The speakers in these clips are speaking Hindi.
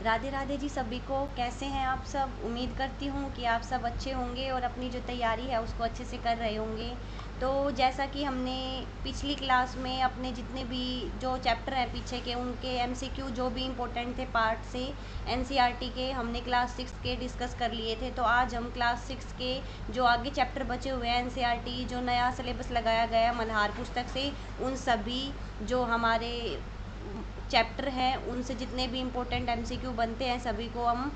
राधे राधे जी सभी को। कैसे हैं आप सब? उम्मीद करती हूँ कि आप सब अच्छे होंगे और अपनी जो तैयारी है उसको अच्छे से कर रहे होंगे। तो जैसा कि हमने पिछली क्लास में अपने जितने भी जो चैप्टर हैं पीछे के उनके एमसीक्यू जो भी इम्पोर्टेंट थे पार्ट से एनसीईआरटी के हमने क्लास 6 के डिस्कस कर लिए थे। तो आज हम क्लास 6 के जो आगे चैप्टर बचे हुए हैं एनसीईआरटी जो नया सिलेबस लगाया गया मल्हार पुस्तक से, उन सभी जो हमारे चैप्टर हैं उनसे जितने भी इम्पोर्टेंट एमसीक्यू बनते हैं सभी को हम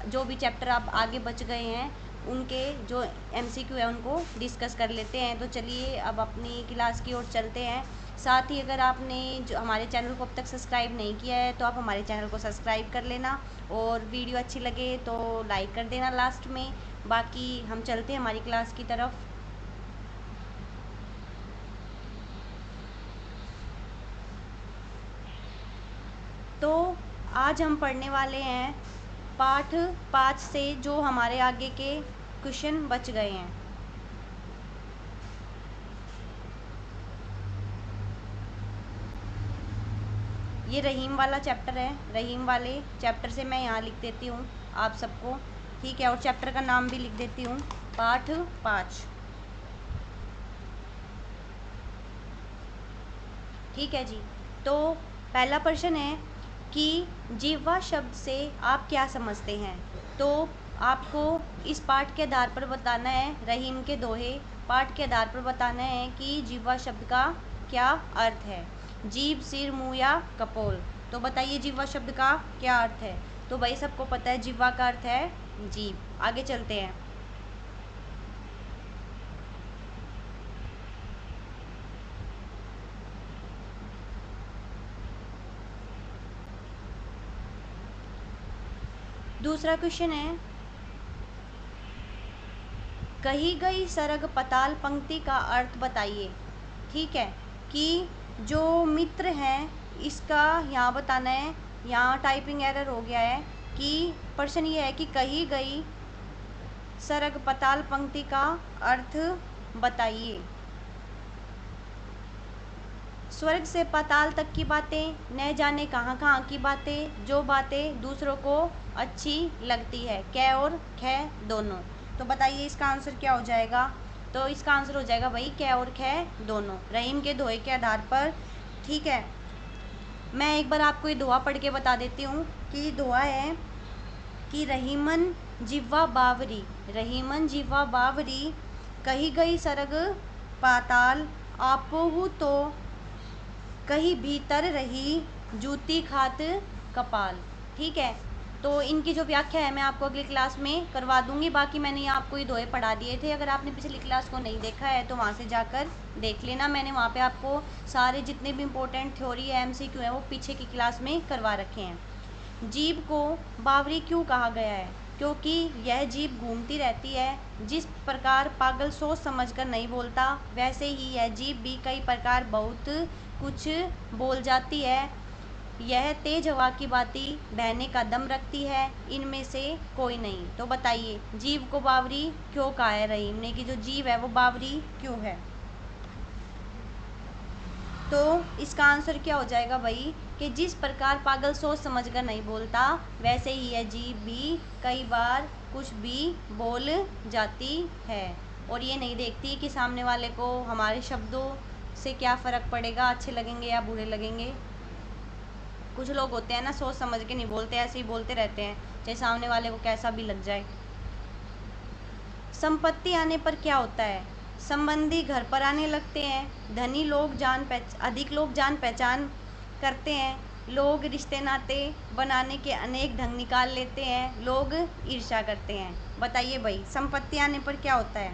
जो भी चैप्टर आप आगे बच गए हैं उनके जो एमसीक्यू है उनको डिस्कस कर लेते हैं। तो चलिए अब अपनी क्लास की ओर चलते हैं। साथ ही अगर आपने जो हमारे चैनल को अब तक सब्सक्राइब नहीं किया है तो आप हमारे चैनल को सब्सक्राइब कर लेना और वीडियो अच्छी लगे तो लाइक कर देना लास्ट में। बाकी हम चलते हैं हमारी क्लास की तरफ। तो आज हम पढ़ने वाले हैं पाठ 5 से जो हमारे आगे के क्वेश्चन बच गए हैं। ये रहीम वाला चैप्टर है। रहीम वाले चैप्टर से मैं यहाँ लिख देती हूँ आप सबको, ठीक है, और चैप्टर का नाम भी लिख देती हूँ, पाठ 5। ठीक है जी। तो पहला प्रश्न है कि जिह्वा शब्द से आप क्या समझते हैं। तो आपको इस पाठ के आधार पर बताना है, रहीम के दोहे पाठ के आधार पर बताना है कि जिह्वा शब्द का क्या अर्थ है। जीभ, सिर, मुंह या कपोल। तो बताइए जिह्वा शब्द का क्या अर्थ है। तो भाई सबको पता है जिह्वा का अर्थ है जीभ। आगे चलते हैं। दूसरा क्वेश्चन है, कही गई सरग पताल पंक्ति का अर्थ बताइए। ठीक है, कि जो मित्र हैं इसका यहाँ बताना है। यहाँ टाइपिंग एरर हो गया है कि प्रश्न ये है कि कही गई सरग पताल पंक्ति का अर्थ बताइए। स्वर्ग से पाताल तक की बातें, न जाने कहाँ कहाँ की बातें, जो बातें दूसरों को अच्छी लगती है। कै और ख दोनों। तो बताइए इसका आंसर क्या हो जाएगा। तो इसका आंसर हो जाएगा भाई कै और ख दोनों, रहीम के दोहे के आधार पर। ठीक है, मैं एक बार आपको ये दोहा पढ़ के बता देती हूँ कि दोहा है कि रहीमन जिह्वा बावरी, रहीमन जिह्वा बावरी, कही गई सरग पाताल, आपोहु तो कहीं भीतर रही जूती खात कपाल। ठीक है, तो इनकी जो व्याख्या है मैं आपको अगली क्लास में करवा दूंगी। बाकी मैंने यहाँ आपको ये दोहे पढ़ा दिए थे, अगर आपने पिछली क्लास को नहीं देखा है तो वहाँ से जाकर देख लेना। मैंने वहाँ पे आपको सारे जितने भी इम्पोर्टेंट थ्योरी है एमसीक्यू है वो पीछे की क्लास में करवा रखे हैं। जीभ को बावरी क्यों कहा गया है? क्योंकि यह जीभ घूमती रहती है। जिस प्रकार पागल सोच समझकर नहीं बोलता वैसे ही यह जीभ भी कई प्रकार बहुत कुछ बोल जाती है। यह तेज हवा की बाती बहने का दम रखती है, इनमें से कोई नहीं। तो बताइए जीव को बावरी क्यों कहा है रहीम ने, कि जो जीव है वो बावरी क्यों है। तो इसका आंसर क्या हो जाएगा भाई, कि जिस प्रकार पागल सोच समझकर नहीं बोलता वैसे ही यह जीव भी कई बार कुछ भी बोल जाती है और ये नहीं देखती कि सामने वाले को हमारे शब्दों से क्या फ़र्क पड़ेगा, अच्छे लगेंगे या बुरे लगेंगे। कुछ लोग होते हैं ना सोच समझ के नहीं बोलते, ऐसे ही बोलते रहते हैं चाहे सामने वाले को कैसा भी लग जाए। संपत्ति आने पर क्या होता है? संबंधी घर पर आने लगते हैं, धनी लोग अधिक लोग जान पहचान करते हैं, लोग रिश्ते नाते बनाने के अनेक ढंग निकाल लेते हैं, लोग ईर्ष्या करते हैं। बताइए भाई संपत्ति आने पर क्या होता है।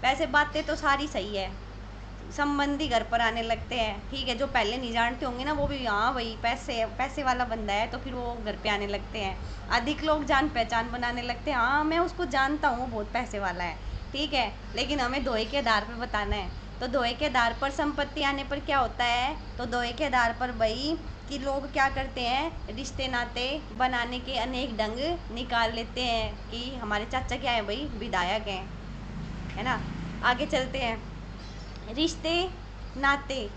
वैसे बातें तो सारी सही है, संबंधी घर पर आने लगते हैं, ठीक है, जो पहले नहीं जानते होंगे ना वो भी हाँ भाई पैसे वाला बंदा है तो फिर वो घर पे आने लगते हैं। अधिक लोग जान पहचान बनाने लगते हैं, हाँ मैं उसको जानता हूँ बहुत पैसे वाला है, ठीक है, लेकिन हमें दोहे के आधार पर बताना है। तो दोहे के आधार पर संपत्ति आने पर क्या होता है, तो दोहे के आधार पर भाई कि लोग क्या करते हैं, रिश्ते नाते बनाने के अनेक ढंग निकाल लेते हैं। कि हमारे चाचा क्या है भाई, विधायक हैं, है ना। आगे चलते हैं। रिश्ते नाते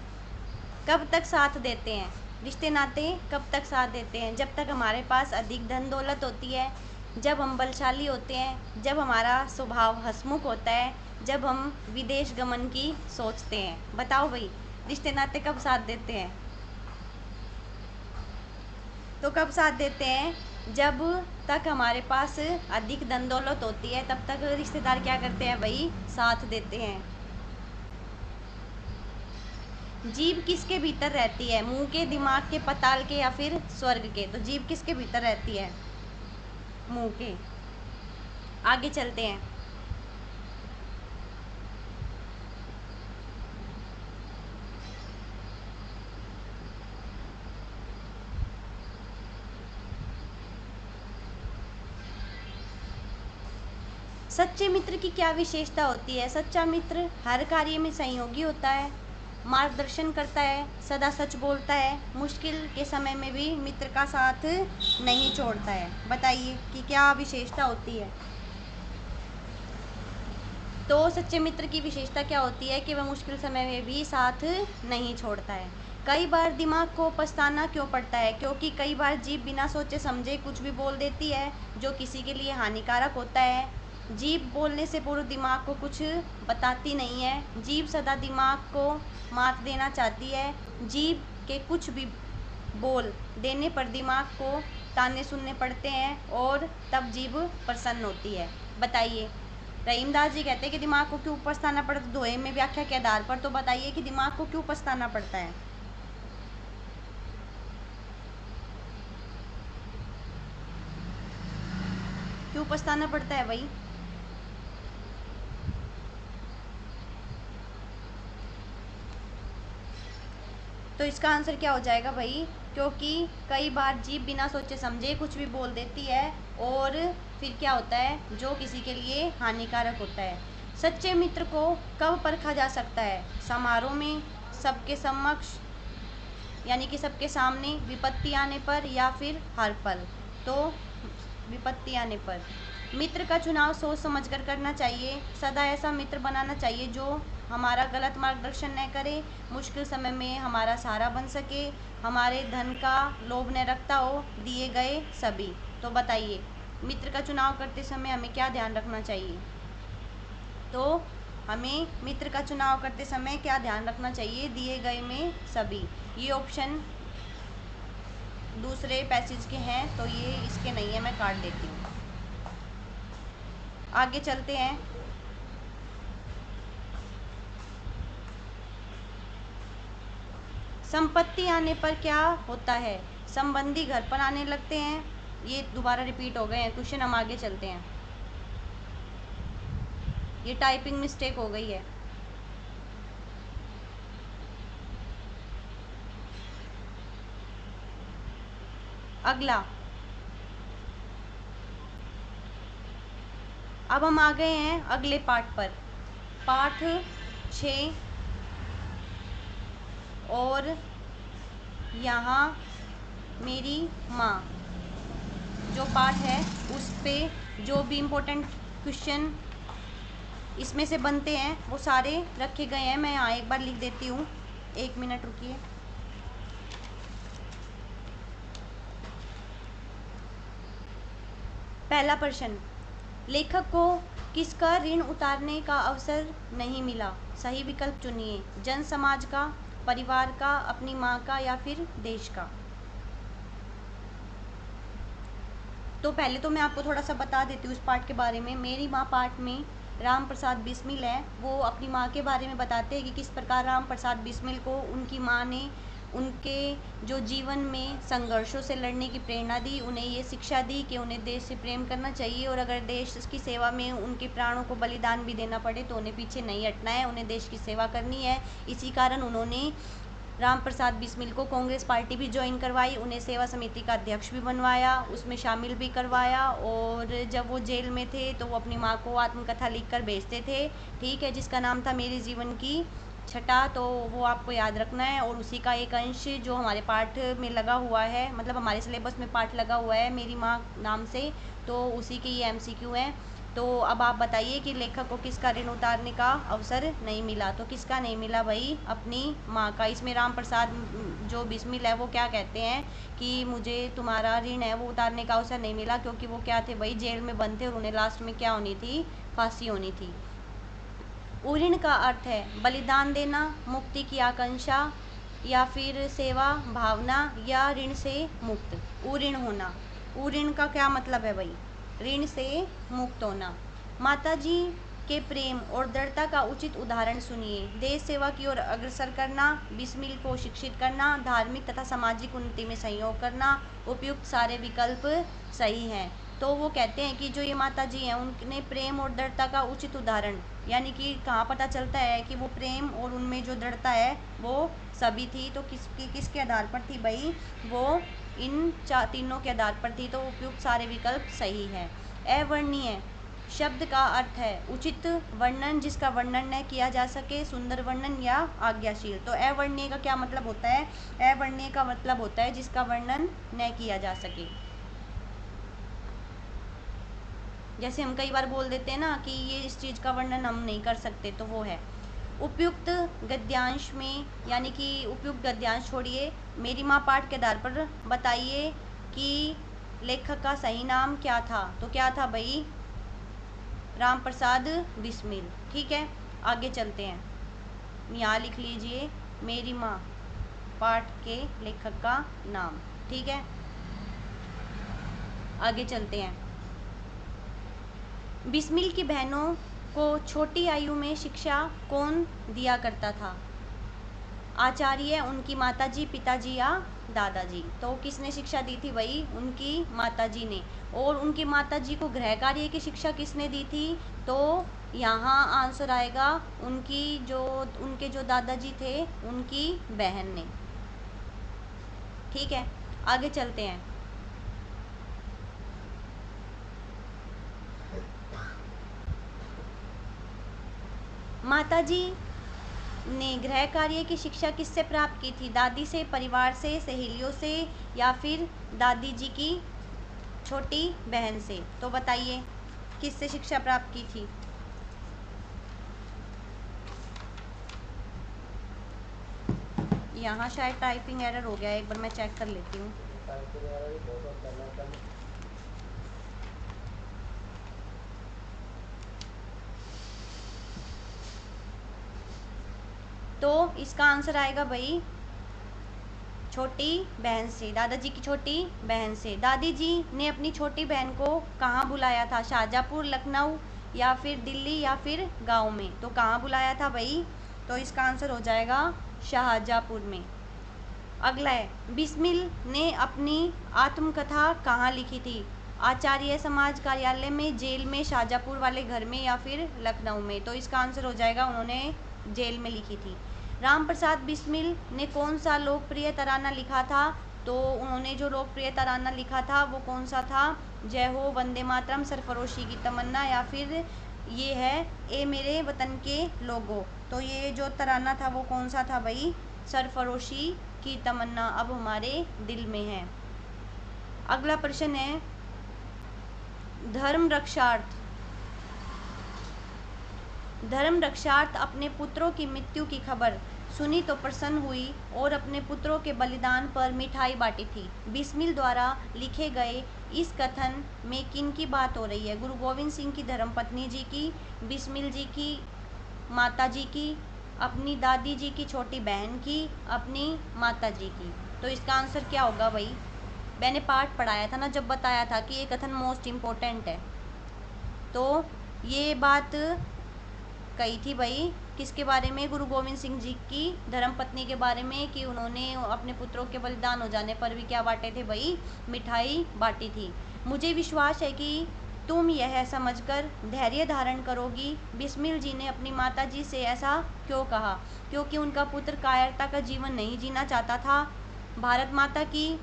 कब तक साथ देते हैं? रिश्ते नाते कब तक साथ देते हैं? जब तक हमारे पास अधिक धन दौलत होती है, जब हम बलशाली होते हैं, जब हमारा स्वभाव हंसमुख होता है, जब हम विदेश गमन की सोचते हैं। बताओ भाई, रिश्ते नाते कब साथ देते हैं? तो कब साथ देते हैं? जब तक हमारे पास अधिक धन दौलत होती है तब तक रिश्तेदार क्या करते हैं भाई? साथ देते हैं। जीभ किसके भीतर रहती है? मुंह के, दिमाग के, पाताल के या फिर स्वर्ग के? तो जीभ किसके भीतर रहती है? मुंह के। आगे चलते हैं। सच्चे मित्र की क्या विशेषता होती है? सच्चा मित्र हर कार्य में सहयोगी होता है, मार्गदर्शन करता है, सदा सच बोलता है, मुश्किल के समय में भी मित्र का साथ नहीं छोड़ता है। बताइए कि क्या विशेषता होती है? तो सच्चे मित्र की विशेषता क्या होती है कि वह मुश्किल समय में भी साथ नहीं छोड़ता है। कई बार दिमाग को पछताना क्यों पड़ता है? क्योंकि कई बार जीभ बिना सोचे समझे कुछ भी बोल देती है जो किसी के लिए हानिकारक होता है। जीभ बोलने से पूर्व दिमाग को कुछ बताती नहीं है। जीभ सदा दिमाग को मात देना चाहती है। जीभ के कुछ भी बोल देने पर दिमाग को ताने सुनने पड़ते हैं और तब जीभ प्रसन्न होती है। बताइए, रहीमदास जी कहते हैं कि दिमाग को क्यों पछताना पड़ता है? दोहे में व्याख्या के आधार पर तो बताइए कि दिमाग को क्यों पछताना पड़ता है? क्यों पछताना पड़ता है भाई? तो इसका आंसर क्या हो जाएगा भाई? क्योंकि कई बार जीभ बिना सोचे समझे कुछ भी बोल देती है और फिर क्या होता है, जो किसी के लिए हानिकारक होता है। सच्चे मित्र को कब परखा जा सकता है? समारोह में, सबके समक्ष यानी कि सबके सामने, विपत्ति आने पर या फिर हर पल? तो विपत्ति आने पर। मित्र का चुनाव सोच समझकर करना चाहिए। सदा ऐसा मित्र बनाना चाहिए जो हमारा गलत मार्गदर्शन न करे, मुश्किल समय में हमारा सहारा बन सके, हमारे धन का लोभ न रखता हो, दिए गए सभी। तो बताइए, मित्र का चुनाव करते समय हमें क्या ध्यान रखना चाहिए? तो हमें मित्र का चुनाव करते समय क्या ध्यान रखना चाहिए? दिए गए में सभी। ये ऑप्शन दूसरे पैसेज के हैं तो ये इसके नहीं है, मैं काट देती हूँ। आगे चलते हैं। संपत्ति आने पर क्या होता है? संबंधी घर पर आने लगते हैं। ये दोबारा रिपीट हो गए हैं क्वेश्चन, हम आगे चलते हैं। ये टाइपिंग मिस्टेक हो गई है। अगला, अब हम आ गए हैं अगले पाठ पर, पाठ 6। और यहाँ मेरी माँ जो पाठ है उस पे जो भी इम्पोर्टेंट क्वेश्चन इसमें से बनते हैं वो सारे रखे गए हैं। मैं यहाँ एक बार लिख देती हूँ, 1 मिनट रुकिए। पहला प्रश्न, लेखक को किसका ऋण उतारने का अवसर नहीं मिला? सही विकल्प चुनिए। जन समाज का, परिवार का, अपनी माँ का या फिर देश का? तो पहले तो मैं आपको थोड़ा सा बता देती हूँ इस पाठ के बारे में। मेरी माँ पाठ में राम प्रसाद बिस्मिल है, वो अपनी माँ के बारे में बताते हैं कि किस प्रकार राम प्रसाद बिस्मिल को उनकी माँ ने उनके जो जीवन में संघर्षों से लड़ने की प्रेरणा दी, उन्हें ये शिक्षा दी कि उन्हें देश से प्रेम करना चाहिए और अगर देश की सेवा में उनके प्राणों को बलिदान भी देना पड़े तो उन्हें पीछे नहीं हटना है, उन्हें देश की सेवा करनी है। इसी कारण उन्होंने राम प्रसाद बिस्मिल को कांग्रेस पार्टी भी ज्वाइन करवाई, उन्हें सेवा समिति का अध्यक्ष भी बनवाया, उसमें शामिल भी करवाया। और जब वो जेल में थे तो वो अपनी माँ को आत्मकथा लिखकर भेजते थे, ठीक है, जिसका नाम था मेरे जीवन की छटा। तो वो आपको याद रखना है। और उसी का एक अंश जो हमारे पाठ में लगा हुआ है, मतलब हमारे सिलेबस में पाठ लगा हुआ है मेरी माँ नाम से, तो उसी के ये MCQ हैं। तो अब आप बताइए कि लेखक को किसका ऋण उतारने का अवसर नहीं मिला। तो किसका नहीं मिला भाई, अपनी माँ का। इसमें राम प्रसाद जो बिस्मिल है वो क्या कहते हैं कि मुझे तुम्हारा ऋण है वो उतारने का अवसर नहीं मिला, क्योंकि वो क्या थे भाई, जेल में बंद थे और उन्हें लास्ट में क्या होनी थी, फांसी होनी थी। उऋण का अर्थ है बलिदान देना, मुक्ति की आकांक्षा, या फिर सेवा भावना, या ऋण से मुक्त। उऋण होना, उऋण का क्या मतलब है भाई, ऋण से मुक्त होना। माताजी के प्रेम और दृढ़ता का उचित उदाहरण सुनिए। देश सेवा की ओर अग्रसर करना, बिस्मिल को शिक्षित करना, धार्मिक तथा सामाजिक उन्नति में सहयोग करना, उपयुक्त सारे विकल्प सही हैं। तो वो कहते हैं कि जो ये माता जी हैं उनने प्रेम और दृढ़ता का उचित उदाहरण, यानी कि कहाँ पता चलता है कि वो प्रेम और उनमें जो दृढ़ता है वो सभी थी। तो किसके आधार पर थी भाई, वो इन तीनों के आधार पर थी। तो उपयुक्त सारे विकल्प सही है। अवर्णीय शब्द का अर्थ है उचित वर्णन, जिसका वर्णन न किया जा सके, सुंदर वर्णन या आज्ञाशील। तो अवर्णीय का क्या मतलब होता है, अवर्णीय का मतलब होता है जिसका वर्णन न किया जा सके। जैसे हम कई बार बोल देते हैं ना कि ये इस चीज़ का वर्णन हम नहीं कर सकते, तो वो है। उपयुक्त गद्यांश में, यानी कि उपयुक्त गद्यांश छोड़िए, मेरी माँ पाठ के आधार पर बताइए कि लेखक का सही नाम क्या था। तो क्या था भाई, राम प्रसाद बिस्मिल। ठीक है, आगे चलते हैं। यहाँ लिख लीजिए मेरी माँ पाठ के लेखक का नाम। ठीक है, आगे चलते हैं। बिस्मिल की बहनों को छोटी आयु में शिक्षा कौन दिया करता था। आचार्य, उनकी माताजी, पिताजी या दादाजी। तो किसने शिक्षा दी थी भाई, उनकी माताजी ने। और उनकी माताजी को गृह कार्य की शिक्षा किसने दी थी। तो यहाँ आंसर आएगा उनके जो दादाजी थे उनकी बहन ने। ठीक है, आगे चलते हैं। माताजी ने गृह कार्य की शिक्षा किससे प्राप्त की थी, दादी से, परिवार से, सहेलियों से, या फिर दादी जी की छोटी बहन से। तो बताइए किससे शिक्षा प्राप्त की थी। यहाँ शायद टाइपिंग एरर हो गया, एक बार मैं चेक कर लेती हूँ। तो इसका आंसर आएगा भाई छोटी बहन से, दादाजी की छोटी बहन से। दादी जी ने अपनी छोटी बहन को कहाँ बुलाया था, शाहजहाँपुर, लखनऊ, या फिर दिल्ली, या फिर गांव में। तो कहाँ बुलाया था भाई, तो इसका आंसर हो जाएगा शाहजहाँपुर में। अगला है, बिस्मिल ने अपनी आत्मकथा कहाँ लिखी थी, आचार्य समाज कार्यालय में, जेल में, शाहजहाँपुर वाले घर में, या फिर लखनऊ में। तो इसका आंसर हो जाएगा उन्होंने जेल में लिखी थी। राम प्रसाद बिस्मिल ने कौन सा लोकप्रिय तराना लिखा था। तो उन्होंने जो लोकप्रिय तराना लिखा था वो कौन सा था, जय हो, वंदे मातरम, सरफरोशी की तमन्ना, या फिर ये है ए मेरे वतन के लोगों। तो ये जो तराना था वो कौन सा था भाई, सरफरोशी की तमन्ना अब हमारे दिल में है। अगला प्रश्न है, धर्म रक्षार्थ अपने पुत्रों की मृत्यु की खबर सुनी तो प्रसन्न हुई और अपने पुत्रों के बलिदान पर मिठाई बांटी थी। बिस्मिल द्वारा लिखे गए इस कथन में किन की बात हो रही है, गुरु गोविंद सिंह की धर्मपत्नी जी की, बिस्मिल जी की माता जी की, अपनी दादी जी की छोटी बहन की, अपनी माता जी की। तो इसका आंसर क्या होगा भाई, मैंने पाठ पढ़ाया था ना जब बताया था कि ये कथन मोस्ट इम्पोर्टेंट है। तो ये बात कही थी भाई किसके बारे में, गुरु गोविंद सिंह जी की धर्मपत्नी के बारे में, कि उन्होंने अपने पुत्रों के बलिदान हो जाने पर भी क्या बांटे थे भाई, मिठाई बांटी थी। मुझे विश्वास है कि तुम यह समझकर धैर्य धारण करोगी, बिस्मिल जी ने अपनी माता जी से ऐसा क्यों कहा, क्योंकि उनका पुत्र कायरता का जीवन नहीं जीना चाहता था, भारत माता की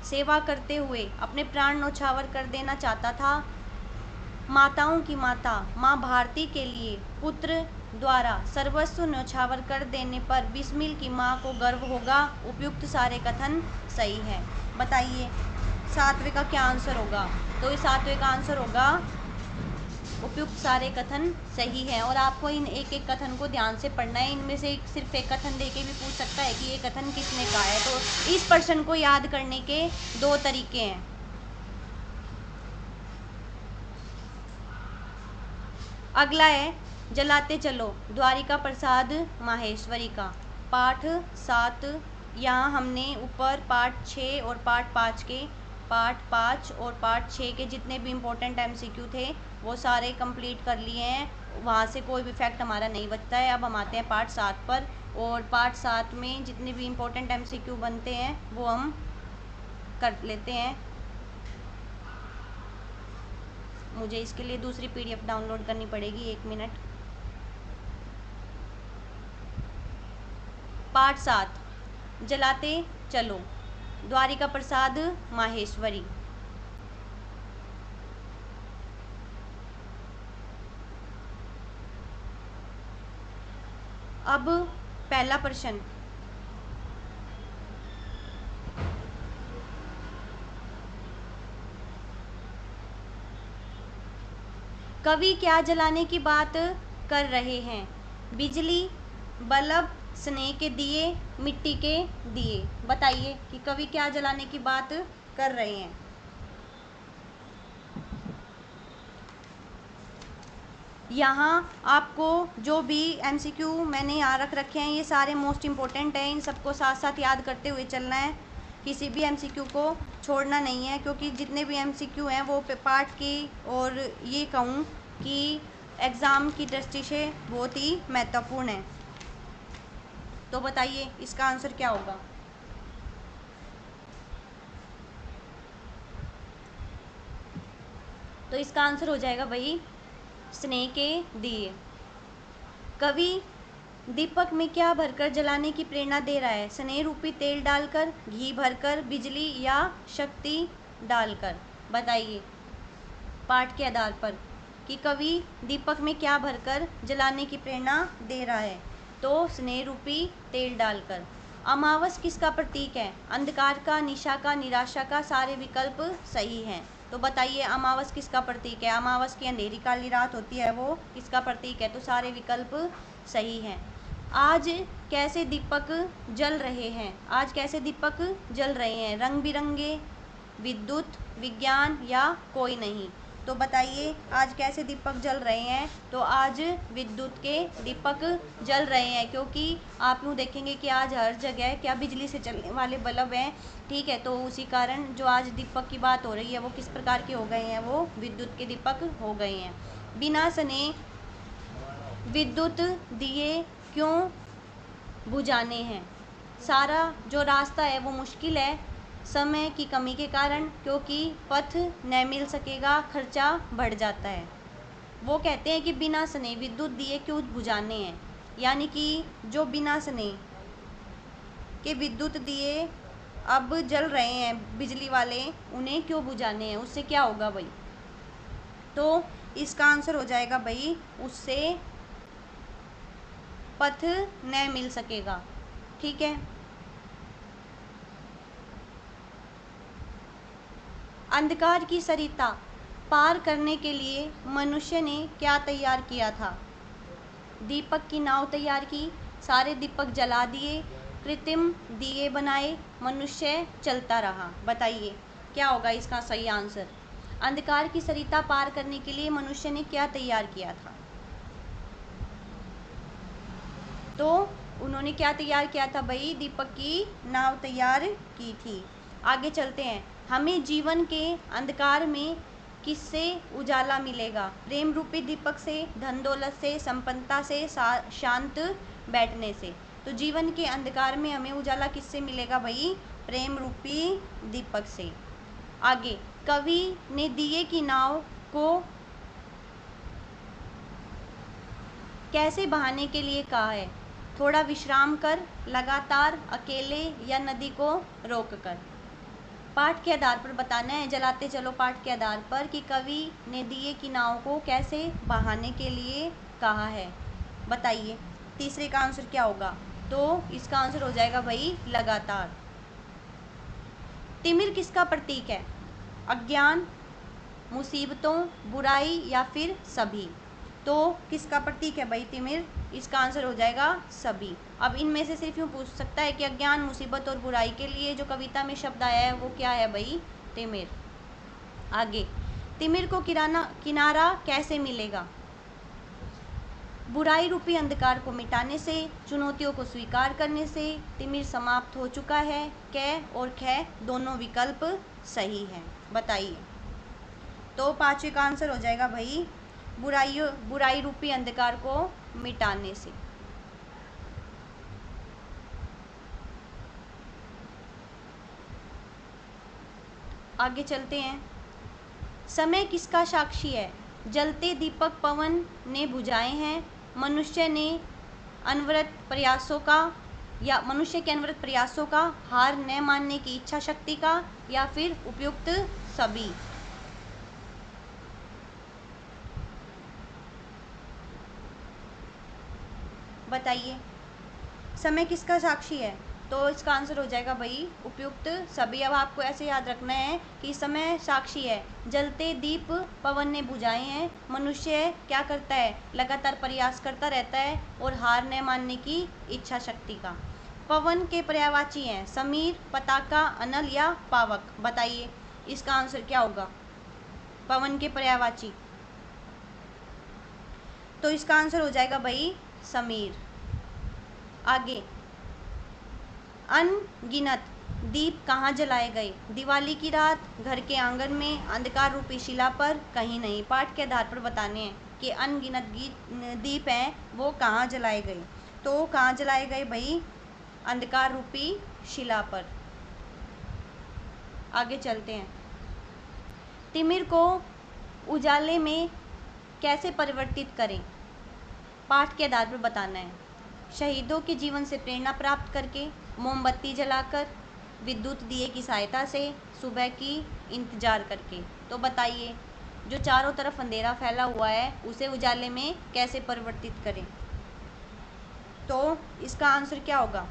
सेवा करते हुए अपने प्राण न्यौछावर कर देना चाहता था। माताओं की माता माँ भारती के लिए पुत्र द्वारा सर्वस्व न्यौछावर कर देने पर बिस्मिल की माँ को गर्व होगा। उपयुक्त सारे कथन सही है। बताइए सातवें का क्या आंसर होगा। तो इस सातवें का आंसर होगा उपयुक्त सारे कथन सही हैं और आपको इन एक एक कथन को ध्यान से पढ़ना है। इनमें से सिर्फ एक कथन देके भी पूछ सकता है कि ये कथन किसने कहा है। तो इस प्रश्न को याद करने के दो तरीके हैं। अगला है जलाते चलो द्वारिका प्रसाद माहेश्वरी का, पाठ 7। यहाँ हमने ऊपर पाठ 6 और पाठ 5 और पाठ 6 के जितने भी इम्पोर्टेंट MCQ थे वो सारे कंप्लीट कर लिए हैं। वहाँ से कोई भी फैक्ट हमारा नहीं बचता है। अब हम आते हैं पाठ 7 पर, और पाठ 7 में जितने भी इम्पोर्टेंट MCQ बनते हैं वो हम कर लेते हैं। मुझे इसके लिए दूसरी PDF डाउनलोड करनी पड़ेगी, 1 मिनट। पाठ 7 जलाते चलो द्वारिका प्रसाद माहेश्वरी। अब पहला प्रश्न, कवि क्या जलाने की बात कर रहे हैं? बिजली, बल्ब, स्नेह के दिए, मिट्टी के दिए। बताइए कि कवि क्या जलाने की बात कर रहे हैं। यहाँ आपको जो भी MCQ मैंने यहाँ रख रखे हैं ये सारे मोस्ट इम्पोर्टेंट हैं। इन सबको साथ साथ याद करते हुए चलना है, किसी भी MCQ को छोड़ना नहीं है, क्योंकि जितने भी MCQ हैं वो पाठ की और ये कहूँ कि एग्ज़ाम की दृष्टि से बहुत ही महत्वपूर्ण है। तो बताइए इसका आंसर क्या होगा। तो इसका आंसर हो जाएगा भाई स्नेह के दिए। कवि दीपक में क्या भरकर जलाने की प्रेरणा दे रहा है? स्नेह रूपी तेल डालकर, घी भरकर, बिजली या शक्ति डालकर। बताइए पाठ के आधार पर कि कवि दीपक में क्या भरकर जलाने की प्रेरणा दे रहा है। तो स्नेह रूपी तेल डालकर। अमावस किसका प्रतीक है? अंधकार का, निशा का, निराशा का। सारे विकल्प सही हैं। तो बताइए अमावस किसका प्रतीक है? अमावस की अंधेरी काली रात होती है, वो किसका प्रतीक है? तो सारे विकल्प सही हैं। आज कैसे दीपक जल रहे हैं? आज कैसे दीपक जल रहे हैं? रंग बिरंगे, विद्युत, विज्ञान या कोई नहीं। तो बताइए आज कैसे दीपक जल रहे हैं? तो आज विद्युत के दीपक जल रहे हैं, क्योंकि आप यूँ देखेंगे कि आज हर जगह क्या बिजली से चलने वाले बल्ब हैं, ठीक है। तो उसी कारण जो आज दीपक की बात हो रही है वो किस प्रकार के हो गए हैं? वो विद्युत के दीपक हो गए हैं। बिना स्नेह विद्युत दिए क्यों बुझाने हैं? सारा जो रास्ता है वो मुश्किल है समय की कमी के कारण, क्योंकि पथ न मिल सकेगा, खर्चा बढ़ जाता है। वो कहते हैं कि बिना स्नेह विद्युत दिए क्यों बुझाने हैं, यानी कि जो बिना स्नेह के विद्युत दिए अब जल रहे हैं बिजली वाले, उन्हें क्यों बुझाने हैं? उससे क्या होगा भाई? तो इसका आंसर हो जाएगा भाई उससे पथ न मिल सकेगा, ठीक है। अंधकार की सरिता पार करने के लिए मनुष्य ने क्या तैयार किया था? दीपक की नाव तैयार की, सारे दीपक जला दिए, कृत्रिम दिए बनाए, मनुष्य चलता रहा। बताइए क्या होगा इसका सही आंसर। अंधकार की सरिता पार करने के लिए मनुष्य ने क्या तैयार किया था? तो उन्होंने क्या तैयार किया था भाई? दीपक की नाव तैयार की थी। आगे चलते हैं। हमें जीवन के अंधकार में किससे उजाला मिलेगा? प्रेम रूपी दीपक से, धन दौलत से, संपन्नता से, शांत बैठने से। तो जीवन के अंधकार में हमें उजाला किससे मिलेगा भाई? प्रेम रूपी दीपक से। आगे, कवि ने दिए की नाव को कैसे बहाने के लिए कहा है? थोड़ा विश्राम कर, लगातार, अकेले या नदी को रोककर। पाठ के आधार पर बताना है। जलाते चलो पाठ के आधार पर कि कवि ने दिए की नाव को कैसे बहाने के लिए कहा है। बताइए तीसरे का आंसर क्या होगा? तो इसका आंसर हो जाएगा भाई लगातार। तिमिर किसका प्रतीक है? अज्ञान, मुसीबतों, बुराई या फिर सभी। तो किसका प्रतीक है भाई तिमिर? इसका आंसर हो जाएगा सभी। अब इनमें से सिर्फ यूँ पूछ सकता है कि अज्ञान, मुसीबत और बुराई के लिए जो कविता में शब्द आया है वो क्या है भाई? तिमिर। आगे, तिमिर को किनारा कैसे मिलेगा? बुराई रूपी अंधकार को मिटाने से, चुनौतियों को स्वीकार करने से तिमिर समाप्त हो चुका है। कै और ख दोनों विकल्प सही हैं। बताइए। तो पांचवे का आंसर हो जाएगा भाई बुराई रूपी अंधकार को मिटाने से। आगे चलते हैं। समय किसका साक्षी है? जलते दीपक पवन ने बुझाए हैं, मनुष्य के अनवरत प्रयासों का, हार न मानने की इच्छा शक्ति का, या फिर उपयुक्त सभी। बताइए। समय किसका साक्षी है? तो इसका आंसर हो जाएगा भाई उपयुक्त सभी। अब आपको ऐसे याद रखना है कि समय साक्षी है, जलते दीप पवन ने बुझाए हैं, मनुष्य क्या करता है? लगातार प्रयास करता रहता है, और हार न मानने की इच्छा शक्ति का। पवन के पर्यायवाची हैं समीर, पताका, अनल या पावक। बताइए इसका आंसर क्या होगा? पवन के पर्यायवाची। तो इसका आंसर हो जाएगा भाई समीर। आगे, अनगिनत दीप कहाँ जलाए गए? दिवाली की रात, घर के आंगन में, अंधकार रूपी शिला पर, कहीं नहीं। पाठ के आधार पर बताने हैं कि अनगिनत दीप हैं वो कहाँ जलाए गए। तो कहाँ जलाए गए भाई? अंधकार रूपी शिला पर। आगे चलते हैं। तिमिर को उजाले में कैसे परिवर्तित करें? पाठ के आधार पर बताना है। शहीदों के जीवन से प्रेरणा प्राप्त करके, मोमबत्ती जलाकर, विद्युत दिए की सहायता से, सुबह की इंतजार करके। तो बताइए जो चारों तरफ अंधेरा फैला हुआ है उसे उजाले में कैसे परिवर्तित करें? तो इसका आंसर क्या होगा?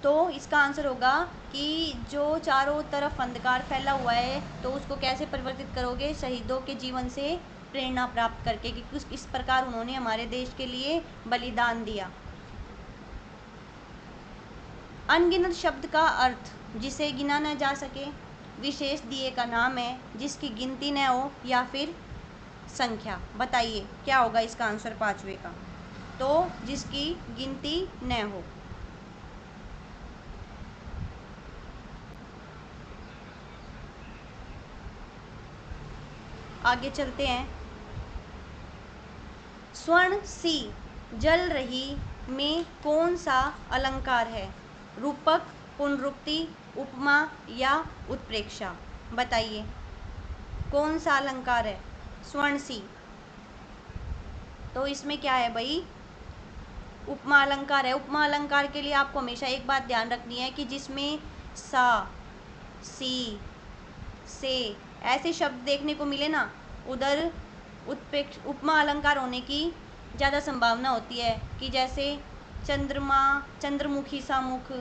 तो इसका आंसर होगा कि जो चारों तरफ अंधकार फैला हुआ है तो उसको कैसे परिवर्तित करोगे? शहीदों के जीवन से प्रेरणा प्राप्त करके कि किस प्रकार उन्होंने हमारे देश के लिए बलिदान दिया। अनगिनत शब्द का अर्थ जिसे गिना न जा सके, विशेष दिए का नाम है जिसकी गिनती न हो, या फिर संख्या। बताइए क्या होगा इसका आंसर पांचवे का? तो जिसकी गिनती न हो। आगे चलते हैं। स्वर्ण सी जल रही में कौन सा अलंकार है? रूपक, पुनरुक्ति, उपमा या उत्प्रेक्षा। बताइए कौन सा अलंकार है? स्वर्ण सी। तो इसमें क्या है भाई? उपमा अलंकार है। उपमा अलंकार के लिए आपको हमेशा एक बात ध्यान रखनी है कि जिसमें सा, सी, से ऐसे शब्द देखने को मिले ना, उधर उपमा अलंकार होने की ज़्यादा संभावना होती है। कि जैसे चंद्रमा, चंद्रमुखी सा मुख,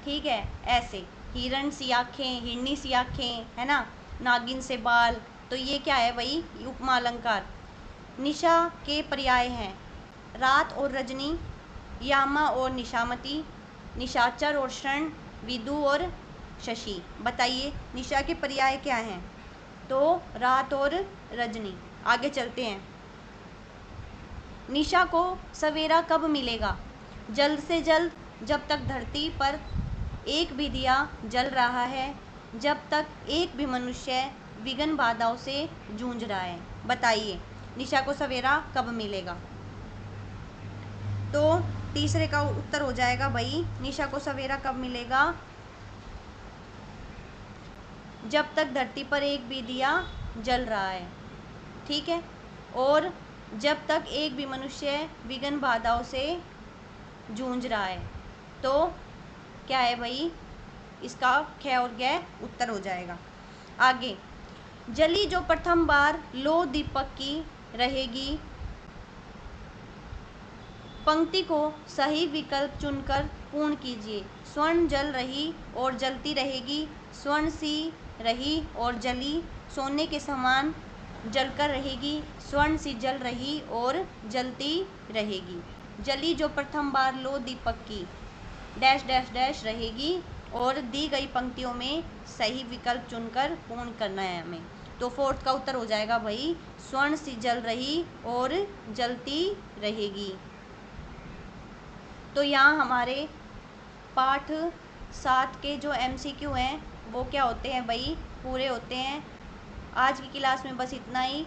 ठीक है, ऐसे हिरण सी आँखें, हिरनी सी आँखें, है ना, नागिन से बाल। तो ये क्या है भाई? उपमा अलंकार। निशा के पर्याय हैं रात और रजनी, यामा और निशामती, निशाचर और क्षण, विदु और शशि। बताइए निशा के पर्याय क्या हैं? तो रात और रजनी। आगे चलते हैं। निशा को सवेरा कब मिलेगा? जल्द से जल्द, जब तक धरती पर एक भी दिया जल रहा है, जब तक एक भी मनुष्य विघ्न बाधाओं से जूझ रहा है। बताइए निशा को सवेरा कब मिलेगा? तो तीसरे का उत्तर हो जाएगा भाई निशा को सवेरा कब मिलेगा? जब तक धरती पर एक भी दिया जल रहा है, ठीक है, और जब तक एक भी मनुष्य विघ्न बाधाओं से जूझ रहा है। तो क्या है भाई? इसका ख और ग उत्तर हो जाएगा। आगे, जली जो प्रथम बार लो दीपक की रहेगी, पंक्ति को सही विकल्प चुनकर पूर्ण कीजिए। स्वर्ण जल रही और जलती रहेगी, स्वर्ण सी रही और जली, सोने के समान जलकर रहेगी, स्वर्ण सी जल रही और जलती रहेगी। जली जो प्रथम बार लो दीपक की, डैश डैश डैश रहेगी। और दी गई पंक्तियों में सही विकल्प चुनकर पूर्ण करना है हमें। तो फोर्थ का उत्तर हो जाएगा भाई स्वर्ण सी जल रही और जलती रहेगी। तो यहाँ हमारे पाठ 7 के जो MCQ हैं वो क्या होते हैं भाई, पूरे होते हैं। आज की क्लास में बस इतना ही।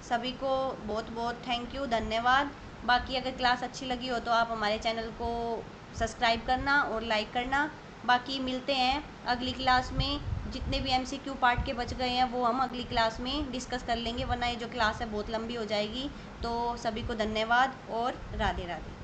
सभी को बहुत बहुत थैंक यू, धन्यवाद। बाकी अगर क्लास अच्छी लगी हो तो आप हमारे चैनल को सब्सक्राइब करना और लाइक करना। बाकी मिलते हैं अगली क्लास में। जितने भी MCQ पार्ट के बच गए हैं वो हम अगली क्लास में डिस्कस कर लेंगे, वरना ये जो क्लास है बहुत लंबी हो जाएगी। तो सभी को धन्यवाद और राधे राधे।